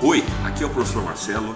Oi, aqui é o professor Marcelo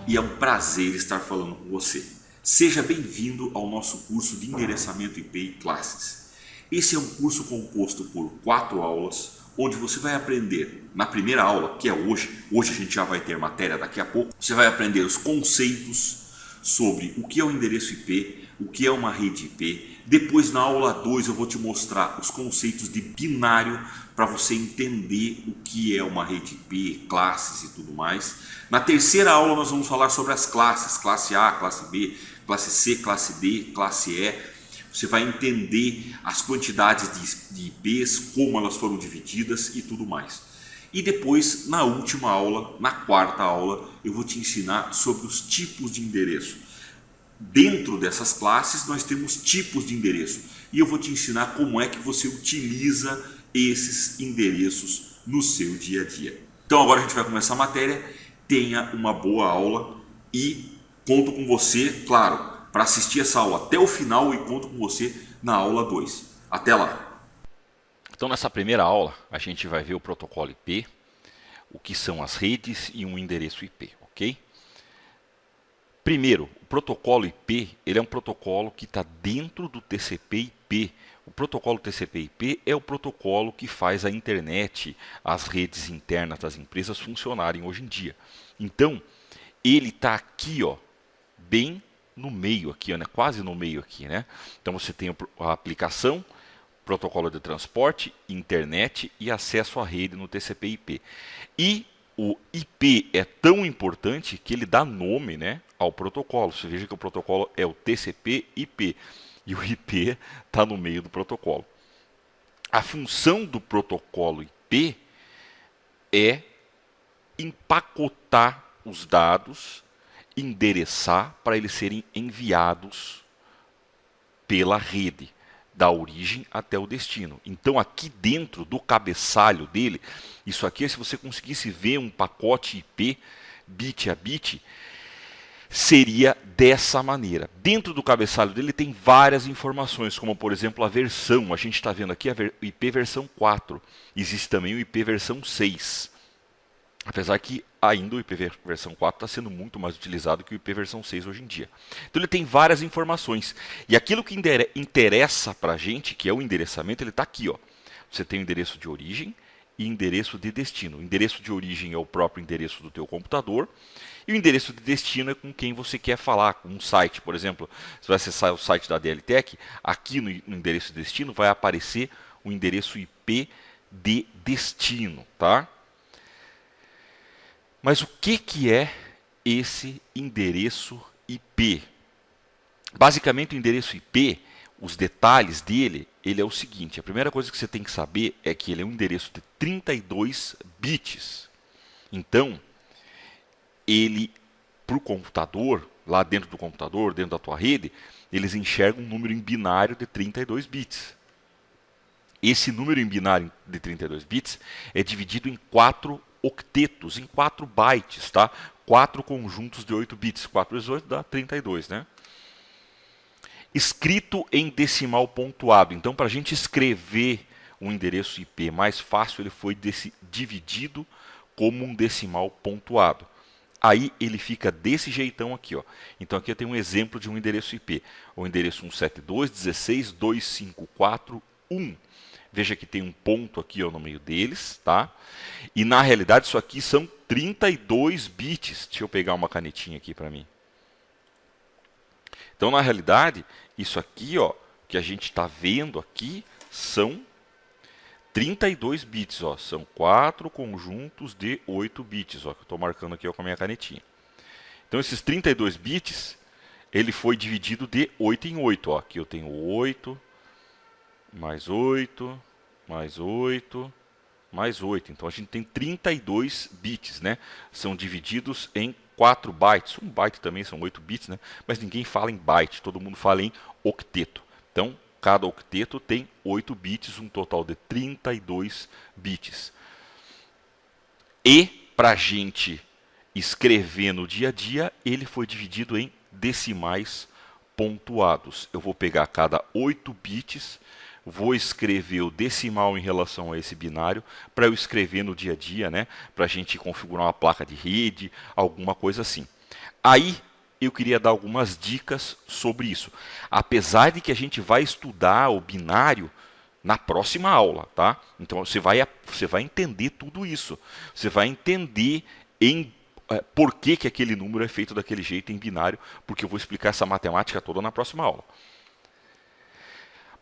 e é um prazer estar falando com você. Seja bem-vindo ao nosso curso de endereçamento IP e classes. Esse é um curso composto por 4 aulas, onde você vai aprender, na primeira aula, que é hoje a gente já vai ter matéria daqui a pouco, você vai aprender os conceitos sobre o que é o endereço IP, o que é uma rede IP. Depois, na aula 2, eu vou te mostrar os conceitos de binário para você entender o que é uma rede IP, classes e tudo mais. Na terceira aula, nós vamos falar sobre as classes, classe A, classe B, classe C, classe D, classe E. Você vai entender as quantidades de IPs, como elas foram divididas e tudo mais. E depois, na última aula, na quarta aula, eu vou te ensinar sobre os tipos de endereço. Dentro dessas classes, nós temos tipos de endereço. E eu vou te ensinar como é que você utiliza esses endereços no seu dia a dia. Então agora a gente vai começar a matéria. Tenha uma boa aula e conto com você, claro, para assistir essa aula até o final e conto com você na aula 2. Até lá! Então, nessa primeira aula, a gente vai ver o protocolo IP, o que são as redes e um endereço IP, ok? Primeiro, o protocolo IP, ele é um protocolo que está dentro do TCP/IP. O protocolo TCP/IP é o protocolo que faz a internet, as redes internas das empresas funcionarem hoje em dia. Então, ele está aqui, ó, bem no meio aqui, né? Quase no meio aqui, né? Então você tem a aplicação, protocolo de transporte, internet e acesso à rede no TCP/IP. E o IP é tão importante que ele dá nome, né, ao protocolo. Você veja que o protocolo é o TCP/IP e o IP está no meio do protocolo. A função do protocolo IP é empacotar os dados, endereçar para eles serem enviados pela rede, da origem até o destino. Então aqui dentro do cabeçalho dele, isso aqui, se você conseguisse ver um pacote IP, bit a bit, seria dessa maneira. Dentro do cabeçalho dele tem várias informações, como por exemplo a versão. A gente está vendo aqui a IP versão 4. Existe também o IP versão 6. Apesar que ainda o IP versão 4 está sendo muito mais utilizado que o IP versão 6 hoje em dia. Então ele tem várias informações. E aquilo que interessa para a gente, que é o endereçamento, ele está aqui. Ó. Você tem o endereço de origem e endereço de destino. O endereço de origem é o próprio endereço do teu computador. E o endereço de destino é com quem você quer falar. Com um site, por exemplo, você vai acessar o site da DLTech, aqui no endereço de destino vai aparecer o endereço IP de destino. Tá? Mas o que é esse endereço IP? Basicamente, o endereço IP, os detalhes dele, ele é o seguinte. A primeira coisa que você tem que saber é que ele é um endereço de 32 bits. Então, ele, para o computador, lá dentro do computador, dentro da tua rede, eles enxergam um número em binário de 32 bits. Esse número em binário de 32 bits é dividido em 4 octetos, em 4 bytes, tá? 4 conjuntos de 8 bits. 4 vezes 8 dá 32, né? Escrito em decimal pontuado. Então, para a gente escrever um endereço IP mais fácil, ele foi dividido como um decimal pontuado. Aí ele fica desse jeitão aqui, ó. Então aqui eu tenho um exemplo de um endereço IP. O endereço 172.16.254.1. Veja que tem um ponto aqui, ó, no meio deles, tá? E na realidade isso aqui são 32 bits. Deixa eu pegar uma canetinha aqui para mim. Então na realidade isso aqui, ó, que a gente está vendo aqui são 32 bits, ó. São 4 conjuntos de 8 bits, ó, que eu estou marcando aqui, ó, com a minha canetinha. Então esses 32 bits, ele foi dividido de 8 em 8, ó. Aqui eu tenho 8 mais 8, mais 8, mais 8. Então a gente tem 32 bits, né? São divididos em 4 bytes. Um byte também são 8 bits, né? Mas ninguém fala em byte, todo mundo fala em octeto. Então, cada octeto tem 8 bits, um total de 32 bits. E, para a gente escrever no dia a dia, ele foi dividido em decimais pontuados. Eu vou pegar cada 8 bits, vou escrever o decimal em relação a esse binário para eu escrever no dia a dia, né? Para a gente configurar uma placa de rede, alguma coisa assim. Aí eu queria dar algumas dicas sobre isso. Apesar de que a gente vai estudar o binário na próxima aula, tá? Então você vai entender tudo isso. Você vai entender por que aquele número é feito daquele jeito em binário, porque eu vou explicar essa matemática toda na próxima aula.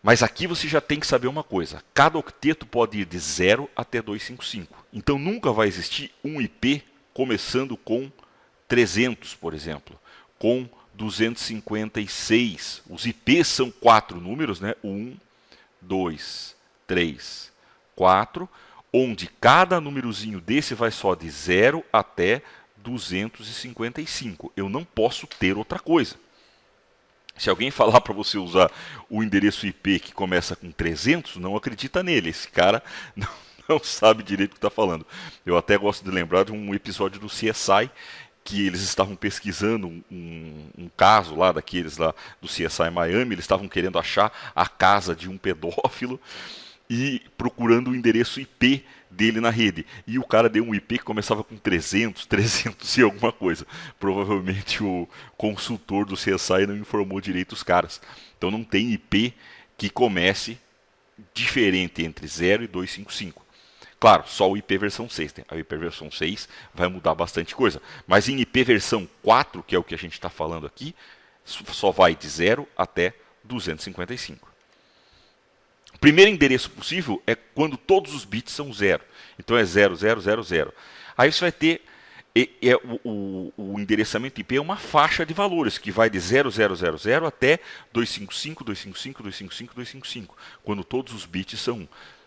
Mas aqui você já tem que saber uma coisa. Cada octeto pode ir de 0 até 255. Então nunca vai existir um IP começando com 300, por exemplo, com 256. Os IPs são 4 números, né? 1, 2, 3, 4, onde cada númerozinho desse vai só de 0 até 255. Eu não posso ter outra coisa. Se alguém falar para você usar o endereço IP que começa com 300, não acredita nele. Esse cara não sabe direito o que está falando. Eu até gosto de lembrar de um episódio do CSI, que eles estavam pesquisando um caso lá daqueles lá do CSI Miami. Eles estavam querendo achar a casa de um pedófilo e procurando o endereço IP dele na rede. E o cara deu um IP que começava com 300 e alguma coisa. Provavelmente o consultor do CSI não informou direito os caras. Então não tem IP que comece diferente entre 0 e 255. Claro, só o IP versão 6. Né? A IP versão 6 vai mudar bastante coisa. Mas em IP versão 4, que é o que a gente está falando aqui, só vai de 0 até 255. O primeiro endereço possível é quando todos os bits são 0. Então é 0000. Aí você vai ter o endereçamento IP é uma faixa de valores que vai de 0000 até 255, 255, 255, 255, quando todos os bits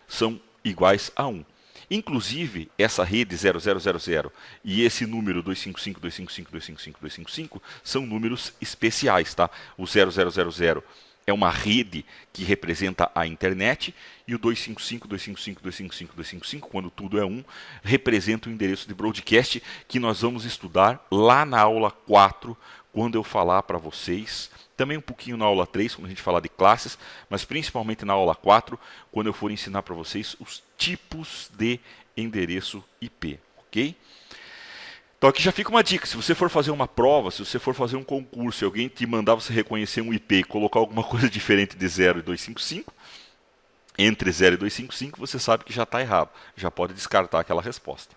são iguais a 1. Inclusive, essa rede 0000 e esse número 255, 255, 255, 255 são números especiais, tá? O 0000 é uma rede que representa a internet, e o 255, 255, 255, 255, quando tudo é 1, representa o endereço de broadcast, que nós vamos estudar lá na aula 4, quando eu falar para vocês, também um pouquinho na aula 3, quando a gente falar de classes, mas principalmente na aula 4, quando eu for ensinar para vocês os tipos de endereço IP, ok? Então aqui já fica uma dica, se você for fazer uma prova, se você for fazer um concurso e alguém te mandar você reconhecer um IP e colocar alguma coisa diferente de 0 e 255, entre 0 e 255, você sabe que já está errado, já pode descartar aquela resposta.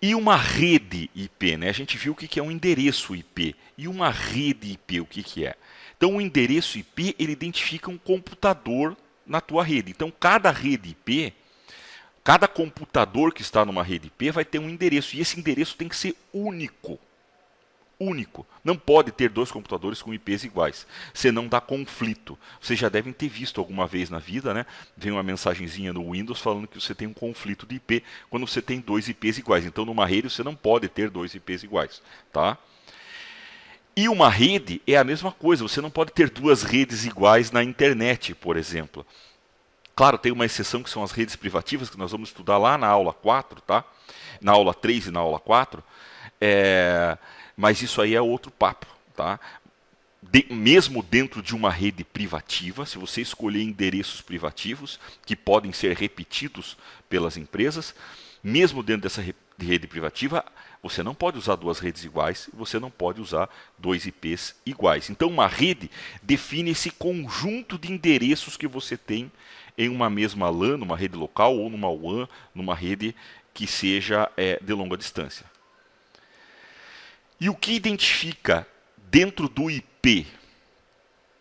E uma rede IP, né? A gente viu o que é um endereço IP, e uma rede IP, o que é? Então o endereço IP, ele identifica um computador na tua rede, então cada rede IP... Cada computador que está numa rede IP vai ter um endereço, e esse endereço tem que ser único. Único. Não pode ter dois computadores com IPs iguais, senão dá conflito. Vocês já devem ter visto alguma vez na vida, né? Vem uma mensagenzinha no Windows falando que você tem um conflito de IP quando você tem dois IPs iguais. Então, numa rede você não pode ter dois IPs iguais, tá? E uma rede é a mesma coisa, você não pode ter duas redes iguais na internet, por exemplo. Claro, tem uma exceção que são as redes privativas, que nós vamos estudar lá na aula 4, tá? Na aula 3 e na aula 4. Mas isso aí é outro papo, tá? Mesmo dentro de uma rede privativa, se você escolher endereços privativos, que podem ser repetidos pelas empresas, mesmo dentro dessa rede privativa, você não pode usar duas redes iguais, você não pode usar dois IPs iguais. Então uma rede define esse conjunto de endereços que você tem em uma mesma LAN, numa rede local, ou numa WAN, numa rede que seja de longa distância. E o que identifica dentro do IP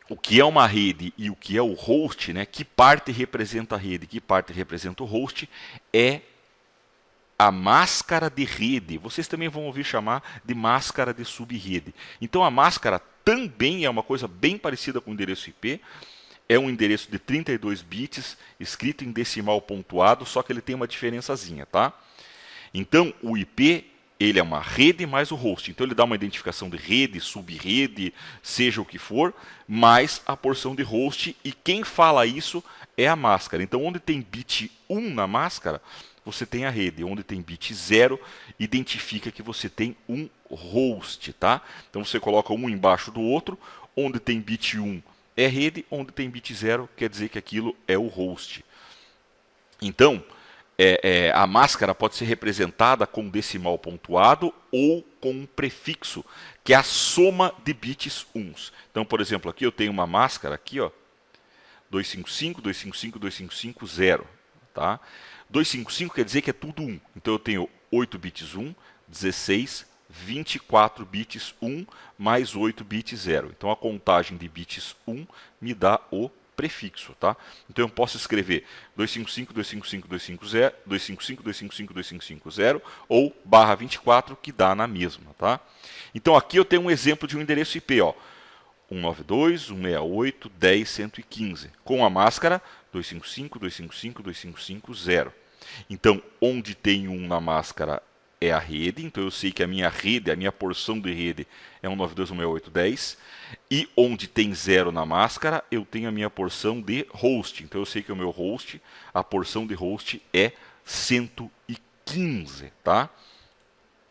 o que é uma rede e o que é o host, né? Que parte representa a rede, que parte representa o host, é a máscara de rede. Vocês também vão ouvir chamar de máscara de subrede. Então a máscara também é uma coisa bem parecida com o endereço IP. É um endereço de 32 bits, escrito em decimal pontuado, só que ele tem uma diferençazinha, tá? Então, o IP, ele é uma rede mais o host. Então, ele dá uma identificação de rede, subrede, seja o que for, mais a porção de host. E quem fala isso é a máscara. Então, onde tem bit 1 na máscara, você tem a rede. Onde tem bit 0, identifica que você tem um host, tá? Então, você coloca um embaixo do outro. Onde tem bit 1, é rede, onde tem bit 0 quer dizer que aquilo é o host. Então, a máscara pode ser representada com decimal pontuado ou com um prefixo, que é a soma de bits uns. Então, por exemplo, aqui eu tenho uma máscara aqui, ó, 255, 255, 255, 0. Tá? 255 quer dizer que é tudo 1. Então eu tenho 8 bits 1, 16, 24 bits 1, mais 8 bits 0. Então a contagem de bits 1 me dá o prefixo. Tá? Então eu posso escrever 255, 255, 250, 255, 255, 255, ou barra 24, que dá na mesma. Tá? Então aqui eu tenho um exemplo de um endereço IP, ó, 192.168.10.115, com a máscara 255, 255, 255, 0. Então, onde tem 1 na máscara é a rede, então eu sei que a minha rede, a minha porção de rede é 192.168.10, e onde tem 0 na máscara, eu tenho a minha porção de host, então eu sei que o meu host, a porção de host é 115, tá?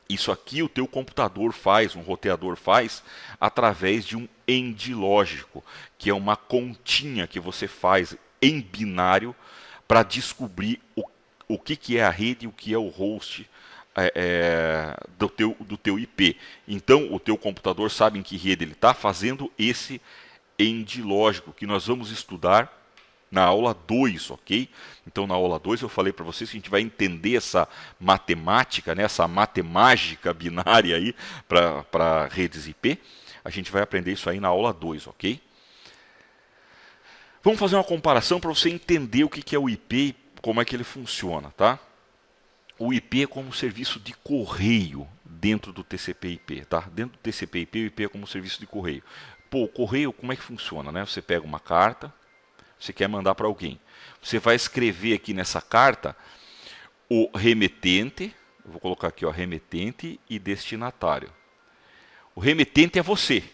Isso aqui o teu computador faz, um roteador faz, através de um end lógico, que é uma continha que você faz em binário para descobrir o que é a rede e o que é o host do teu IP. Então, o teu computador sabe em que rede ele está fazendo esse end lógico, que nós vamos estudar na aula 2, ok? Então, na aula 2 eu falei para vocês que a gente vai entender essa matemática, né, essa matemática binária aí para redes IP. A gente vai aprender isso aí na aula 2, ok? Vamos fazer uma comparação para você entender o que é o IP e como é que ele funciona, tá? O IP é como serviço de correio dentro do TCP/IP, tá? Dentro do TCP/IP, o IP é como serviço de correio. Pô, o correio, como é que funciona, né? Você pega uma carta, você quer mandar para alguém. Você vai escrever aqui nessa carta o remetente, eu vou colocar aqui, ó, remetente e destinatário. O remetente é você,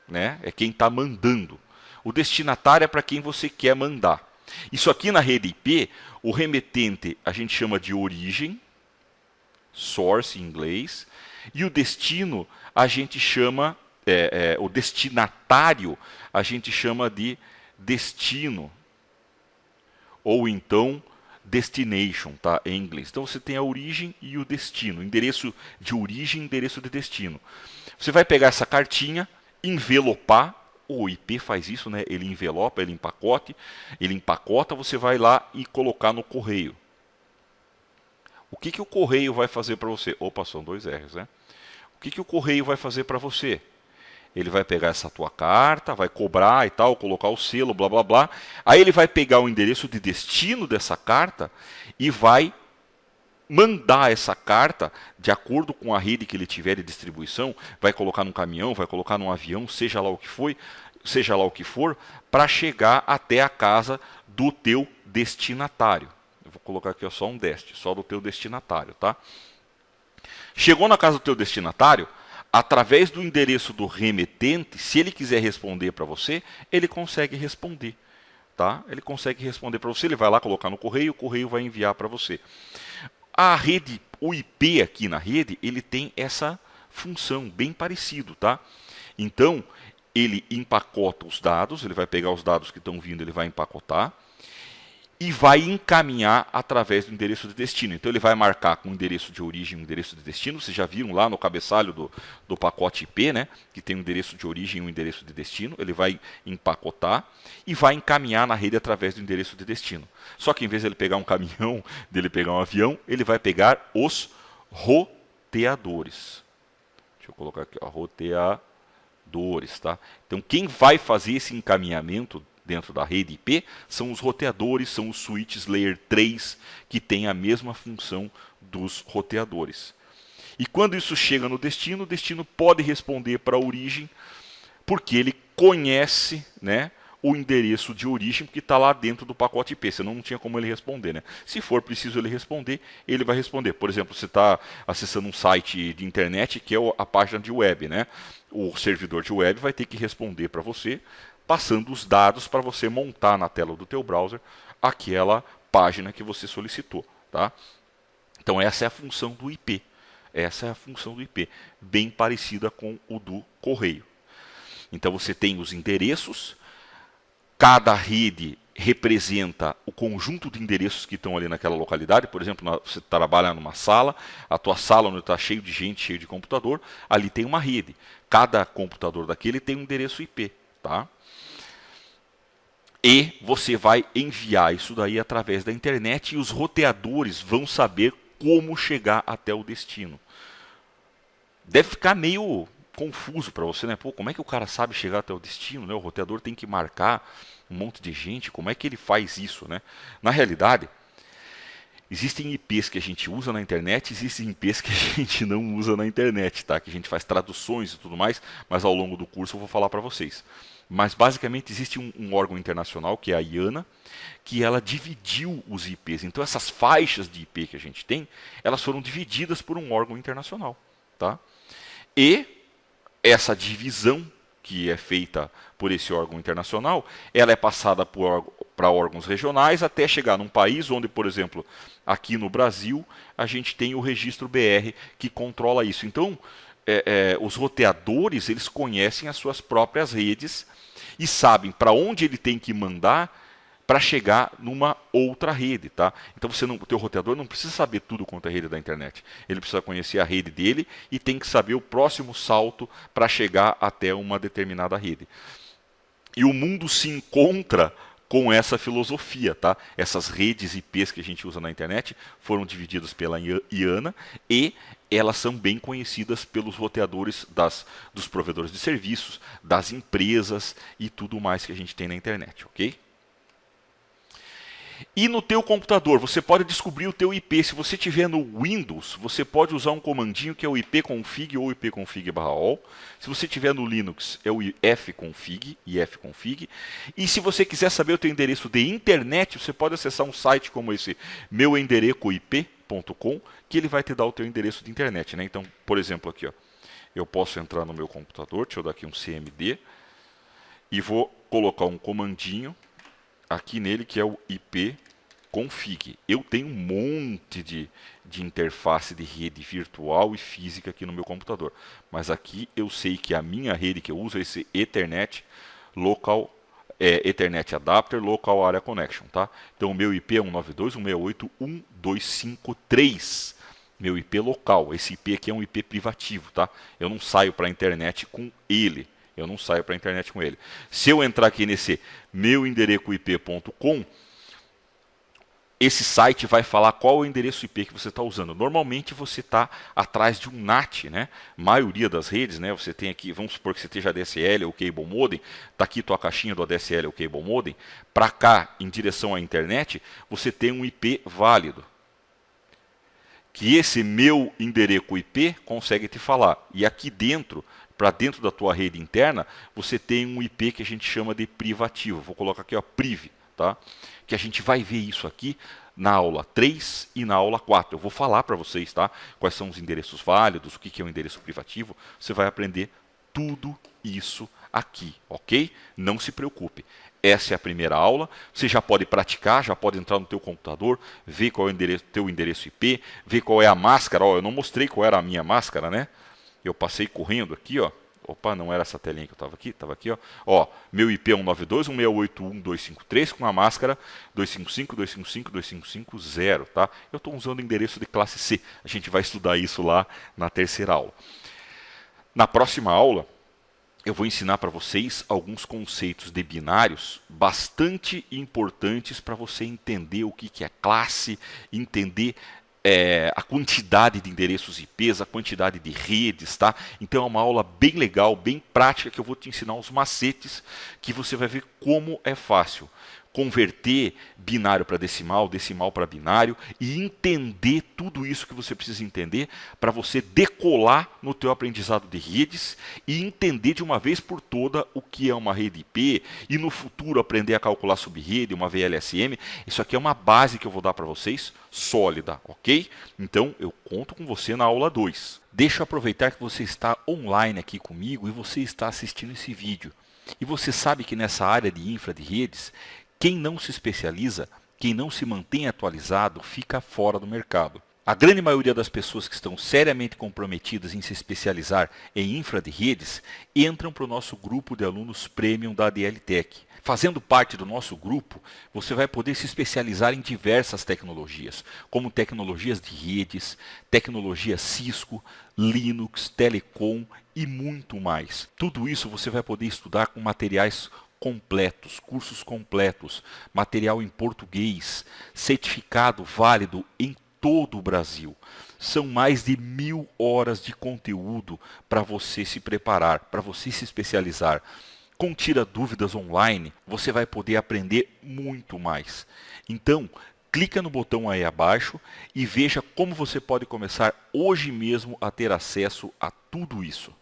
né? É quem está mandando. O destinatário é para quem você quer mandar. Isso aqui na rede IP, o remetente a gente chama de origem, source em inglês, e o destino a gente chama, o destinatário a gente chama de destino, ou então destination, tá, em inglês. Então você tem a origem e o destino, endereço de origem e endereço de destino. Você vai pegar essa cartinha, envelopar, o IP faz isso, né? Ele envelopa, ele empacota, você vai lá e colocar no correio. O que o correio vai fazer para você? Opa, são 2 R's, né? O que o correio vai fazer para você? Ele vai pegar essa tua carta, vai cobrar e tal, colocar o selo, blá blá blá. Aí ele vai pegar o endereço de destino dessa carta e vai mandar essa carta de acordo com a rede que ele tiver de distribuição, vai colocar num caminhão, vai colocar num avião, seja lá o que for, para chegar até a casa do teu destinatário. Eu vou colocar aqui, ó, só um dest, só do teu destinatário, tá? Chegou na casa do teu destinatário, através do endereço do remetente, se ele quiser responder para você, ele consegue responder. Tá? Ele consegue responder para você, ele vai lá colocar no correio, o correio vai enviar para você. A rede, o IP aqui na rede, ele tem essa função, bem parecido. Tá? Então, ele empacota os dados, ele vai pegar os dados que estão vindo, ele vai empacotar, e vai encaminhar através do endereço de destino. Então ele vai marcar com o endereço de origem e o endereço de destino. Vocês já viram lá no cabeçalho do pacote IP, né? Que tem o endereço de origem e o endereço de destino. Ele vai empacotar e vai encaminhar na rede através do endereço de destino. Só que em vez de ele pegar um caminhão, dele pegar um avião, ele vai pegar os roteadores. Deixa eu colocar aqui, ó, roteadores, tá? Então quem vai fazer esse encaminhamento dentro da rede IP, são os roteadores, são os switches Layer 3, que têm a mesma função dos roteadores. E quando isso chega no destino, o destino pode responder para a origem, porque ele conhece, né, o endereço de origem que está lá dentro do pacote IP, senão não tinha como ele responder. Né? Se for preciso ele responder, ele vai responder. Por exemplo, você está acessando um site de internet que é a página de web. Né? O servidor de web vai ter que responder para você, passando os dados para você montar na tela do teu browser aquela página que você solicitou. Tá? Então essa é a função do IP. Essa é a função do IP, bem parecida com o do correio. Então você tem os endereços, cada rede representa o conjunto de endereços que estão ali naquela localidade. Por exemplo, você trabalha numa sala, a tua sala onde está cheio de gente, cheio de computador, ali tem uma rede. Cada computador daquele tem um endereço IP, tá? E você vai enviar isso daí através da internet e os roteadores vão saber como chegar até o destino. Deve ficar meio confuso para você, né? Pô, como é que o cara sabe chegar até o destino, né? O roteador tem que marcar um monte de gente, como é que ele faz isso, né? Na realidade, existem IPs que a gente usa na internet, existem IPs que a gente não usa na internet, tá? Que a gente faz traduções e tudo mais, mas ao longo do curso eu vou falar para vocês. Mas basicamente existe um órgão internacional, que é a IANA, que ela dividiu os IPs. Então essas faixas de IP que a gente tem, elas foram divididas por um órgão internacional, tá? E essa divisão que é feita por esse órgão internacional, ela é passada para órgãos regionais até chegar num país onde, por exemplo, aqui no Brasil, a gente tem o registro BR que controla isso. Então, os roteadores, eles conhecem as suas próprias redes e sabem para onde ele tem que mandar para chegar numa outra rede, tá? Então o teu roteador não precisa saber tudo quanto é a rede da internet. Ele precisa conhecer a rede dele e tem que saber o próximo salto para chegar até uma determinada rede. E o mundo se encontra com essa filosofia, tá? Essas redes IPs que a gente usa na internet foram divididas pela IANA e elas são bem conhecidas pelos roteadores dos provedores de serviços, das empresas e tudo mais que a gente tem na internet, ok? E no teu computador, você pode descobrir o teu IP. Se você tiver no Windows, você pode usar um comandinho que é o ipconfig ou ipconfig/all. Se você tiver no Linux, é o ifconfig, ifconfig. E se você quiser saber o teu endereço de internet, você pode acessar um site como esse, meuenderecoip.com, que ele vai te dar o teu endereço de internet, né? Então, por exemplo, aqui, ó, eu posso entrar no meu computador, deixa eu dar aqui um CMD, e vou colocar um comandinho aqui nele, que é o ipconfig. Eu tenho um monte de interface de rede virtual e física aqui no meu computador. Mas aqui eu sei que a minha rede que eu uso é esse Ethernet Local, Ethernet Adapter Local Area Connection, tá? Então o meu IP é 192.168.1.253. Meu IP local. Esse IP aqui é um IP privativo, tá? Eu não saio para a internet com ele. Eu não saio para a internet com ele. Se eu entrar aqui nesse meuenderecoip.com, esse site vai falar qual é o endereço IP que você está usando. Normalmente você está atrás de um NAT, né? A maioria das redes, né? Você tem aqui, vamos supor que você esteja ADSL ou Cable Modem, está aqui tua caixinha do ADSL ou Cable Modem. Para cá, em direção à internet, você tem um IP válido, que esse meu endereço IP consegue te falar. E aqui dentro, para dentro da tua rede interna, você tem um IP que a gente chama de privativo. Vou colocar aqui, ó, priv, tá? Que a gente vai ver isso aqui na aula 3 e na aula 4. Eu vou falar para vocês, tá? Quais são os endereços válidos, o que é um endereço privativo. Você vai aprender tudo isso aqui, ok? Não se preocupe. Essa é a primeira aula. Você já pode praticar, já pode entrar no teu computador, ver qual é o teu endereço IP, ver qual é a máscara. Ó, eu não mostrei qual era a minha máscara, né? Eu passei correndo aqui, ó. Opa, não era essa telinha que eu estava aqui, ó. Ó, meu IP é 192.168.1.253 com a máscara 255.255.255.0, tá? Eu estou usando o endereço de classe C. A gente vai estudar isso lá na terceira aula. Na próxima aula, eu vou ensinar para vocês alguns conceitos de binários bastante importantes para você entender o que é classe, entender a quantidade de endereços IPs, a quantidade de redes, tá? Então é uma aula bem legal, bem prática, que eu vou te ensinar os macetes que você vai ver como é fácil converter binário para decimal, decimal para binário e entender tudo isso que você precisa entender para você decolar no teu aprendizado de redes e entender de uma vez por toda o que é uma rede IP e no futuro aprender a calcular subrede, uma VLSM. Isso aqui é uma base que eu vou dar para vocês, sólida, ok? Então eu conto com você na aula 2. Deixa eu aproveitar que você está online aqui comigo e você está assistindo esse vídeo. E você sabe que nessa área de infra de redes, quem não se especializa, quem não se mantém atualizado, fica fora do mercado. A grande maioria das pessoas que estão seriamente comprometidas em se especializar em infra de redes entram para o nosso grupo de alunos premium da ADL Tech. Fazendo parte do nosso grupo, você vai poder se especializar em diversas tecnologias, como tecnologias de redes, tecnologia Cisco, Linux, Telecom e muito mais. Tudo isso você vai poder estudar com materiais completos, cursos completos, material em português, certificado válido em todo o Brasil. São mais de 1000 horas de conteúdo para você se preparar, para você se especializar. Com Tira Dúvidas Online, você vai poder aprender muito mais. Então, clica no botão aí abaixo e veja como você pode começar hoje mesmo a ter acesso a tudo isso.